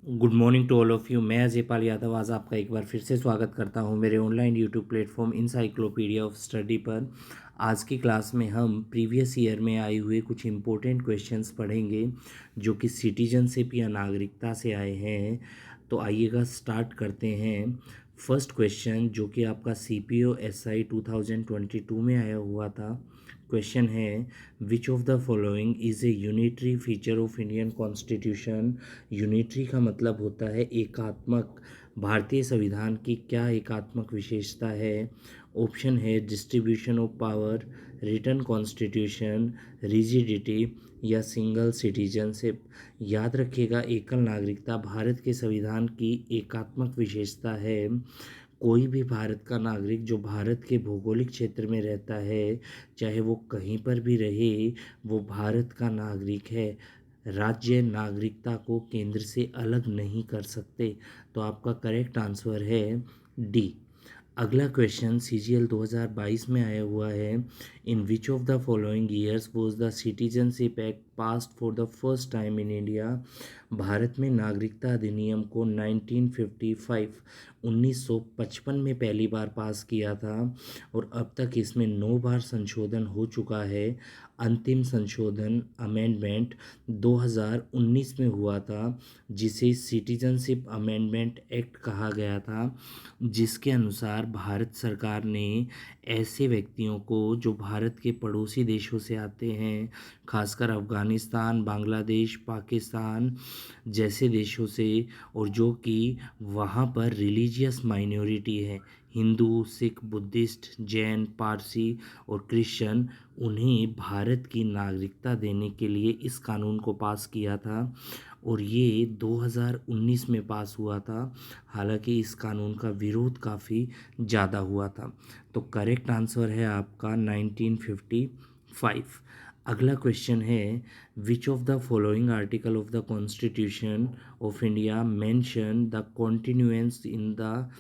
Good morning to all of you. मैं अजयपाल यादव आज आपका एक बार फिर से स्वागत करता हूं मेरे online YouTube platform encyclopaedia of study पर। आज की क्लास में हम प्रीवियस ईयर में आए हुए कुछ इम्पोर्टेंट क्वेश्चंस पढ़ेंगे जो कि सिटीजनशिप या नागरिकता से आए हैं। तो आइएगा स्टार्ट करते हैं। फर्स्ट क्वेश्चन जो कि आपका CPO SI 2022 में आया हुआ था। क्वेश्चन है, which of the following is a unitary feature of Indian constitution. Unitary का मतलब होता है एकात्मक। भारतीय संविधान की क्या एकात्मक विशेषता है? ऑप्शन है distribution of power, written constitution, rigidity या सिंगल सिटीजनशिप। याद रखिएगा, एकल नागरिकता भारत के संविधान की एकात्मक विशेषता है। कोई भी भारत का नागरिक जो भारत के भौगोलिक क्षेत्र में रहता है, चाहे वो कहीं पर भी रहे, वो भारत का नागरिक है। राज्य नागरिकता को केंद्र से अलग नहीं कर सकते। तो आपका करेक्ट आंसर है डी। अगला क्वेश्चन CGL 2022 में आया हुआ है। In which of the following years was the citizenship act passed for the first time in India. Bharat में नागरिकता अधिनियम को 1955 में पहली बार पास किया था और अब तक इसमें 9 बार संशोधन हो चुका है। अंतिम संशोधन अमेंडमेंट 2019 में हुआ था, जिसे सिटीजनशिप अमेंडमेंट एक्ट कहा गया था, जिसके अनुसार भारत सरकार ने ऐसे व्यक्तियों को जो भारत के पड़ोसी देशों से आते हैं, खासकर अफ़गानिस्तान, बांग्लादेश, पाकिस्तान जैसे देशों से, और जो कि वहाँ पर रिलीजियस माइनॉरिटी है, हिंदू, सिख, बुद्धिस्ट, जैन, पारसी और क्रिश्चियन, उन्हें भारत की नागरिकता देने के लिए इस कानून को पास किया था और ये 2019 में पास हुआ था। हालांकि इस कानून का विरोध काफ़ी ज़्यादा हुआ था। तो करेक्ट आंसर है आपका 1955। अगला क्वेश्चन है, which of the following article of the constitution of India mention the continuance in the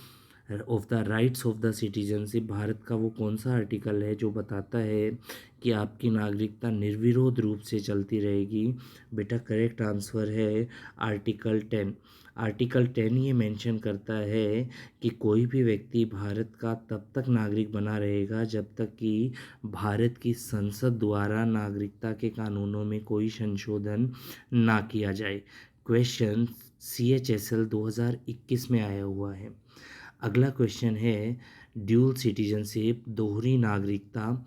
of the rights of the citizenship. Bharat का वो कौन सा आर्टिकल है जो बताता है कि आपकी नागरिकता निर्विरोध रूप से चलती रहेगी? बेटा करेक्ट आंसर है आर्टिकल 10। आर्टिकल 10 ये मेंशन करता है कि कोई भी व्यक्ति भारत का तब तक नागरिक बना रहेगा जब तक कि भारत की संसद द्वारा नागरिकता के कानूनों में कोई संशोधन ना किया जाए। क्वेश्चन CHSL 2021 में आया हुआ है। अगला क्वेश्चन है, ड्यूल सिटीजनशिप दोहरी नागरिकता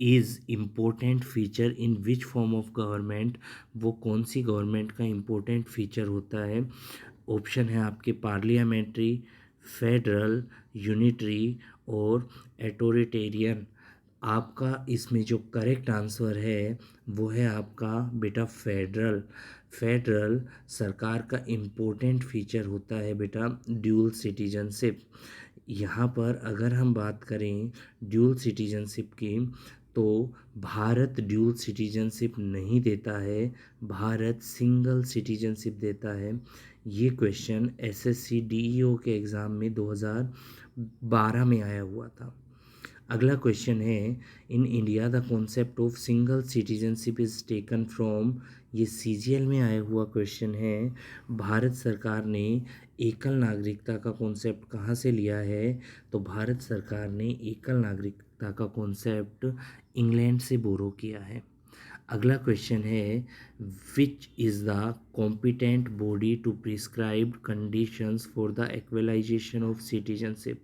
is important feature in which form of government. वो कौन सी गवर्नमेंट का इम्पोर्टेंट फीचर होता है? ऑप्शन है आपके पार्लियामेंट्री, फेडरल, यूनिटरी और अथॉरिटेरियन। आपका इसमें जो करेक्ट आंसर है वो है आपका बेटा फेडरल। फेडरल सरकार का इम्पोर्टेंट फीचर होता है बेटा ड्यूल सिटीजनशिप। यहाँ पर अगर हम बात करें ड्यूल सिटीजनशिप की, तो भारत ड्यूल सिटीजनशिप नहीं देता है, भारत सिंगल सिटीजनशिप देता है। ये क्वेश्चन SSC DEO के एग्ज़ाम में 2012 में आया हुआ था। अगला क्वेश्चन है, in India the concept of single citizenship is taken from. ये CGL में आया हुआ क्वेश्चन है। भारत सरकार ने एकल नागरिकता का कॉन्सेप्ट कहाँ से लिया है? तो भारत सरकार ने एकल नागरिकता का कॉन्सेप्ट इंग्लैंड से बोरो किया है। अगला क्वेश्चन है, which is the competent body to prescribe conditions for the equalisation of citizenship.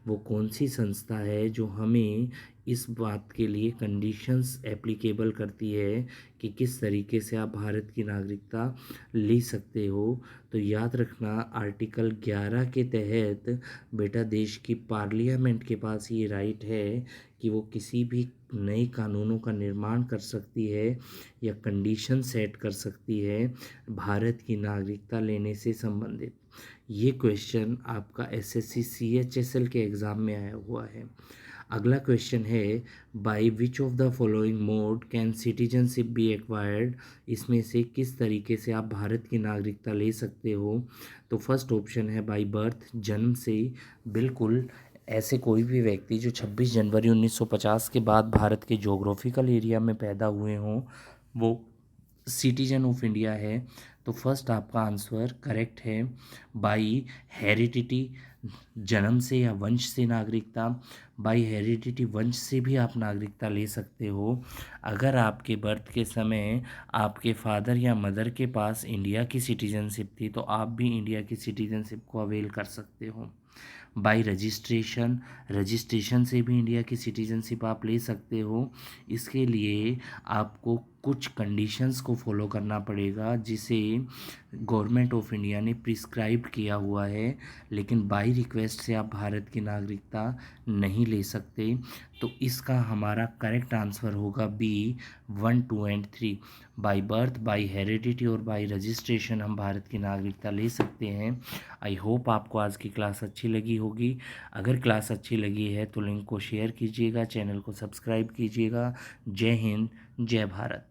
वो कौन सी संस्था है जो हमें इस बात के लिए कंडीशंस एप्लीकेबल करती है कि किस तरीके से आप भारत की नागरिकता ले सकते हो? तो याद रखना, आर्टिकल 11 के तहत बेटा देश की पार्लियामेंट के पास ये राइट है कि वो किसी भी नए कानूनों का निर्माण कर सकती है या कंडीशन सेट कर सकती है भारत की नागरिकता लेने से संबंधित। ये क्वेश्चन आपका SSC CHSL के एग्ज़ाम में आया हुआ है। अगला क्वेश्चन है, by which of the following mode can citizenship B acquired. इसमें से किस तरीके से आप भारत की नागरिकता ले सकते हो? तो फर्स्ट ऑप्शन है बाय बर्थ, जन्म से। बिल्कुल, ऐसे कोई भी व्यक्ति जो 26 जनवरी 1950 के बाद भारत के जोग्राफिकल एरिया में पैदा हुए हों वो सिटीजन ऑफ इंडिया है। तो फर्स्ट आपका आंसर करेक्ट है बाई हेरिडिटी, जन्म से या वंश से नागरिकता। बाई हेरिडिटी वंश से भी आप नागरिकता ले सकते हो अगर आपके बर्थ के समय आपके फादर या मदर के पास इंडिया की सिटीजनशिप थी, तो आप भी इंडिया की सिटीजनशिप को अवेल कर सकते हो। बाई रजिस्ट्रेशन, रजिस्ट्रेशन से भी इंडिया की सिटीजनशिप आप ले सकते हो। इसके लिए आपको कुछ कंडीशंस को फॉलो करना पड़ेगा जिसे गवर्नमेंट ऑफ इंडिया ने प्रिस्क्राइब किया हुआ है, लेकिन बाई रिक्वेस्ट से आप भारत की नागरिकता नहीं ले सकते। तो इसका हमारा करेक्ट आंसर होगा B 1, 2 and 3। By birth, by heredity और बाई रजिस्ट्रेशन हम भारत की नागरिकता ले सकते हैं। आई होप आपको आज की क्लास अच्छी लगी होगी। अगर क्लास अच्छी लगी है तो लिंक को शेयर कीजिएगा, चैनल को सब्सक्राइब कीजिएगा। जय हिंद, जय भारत।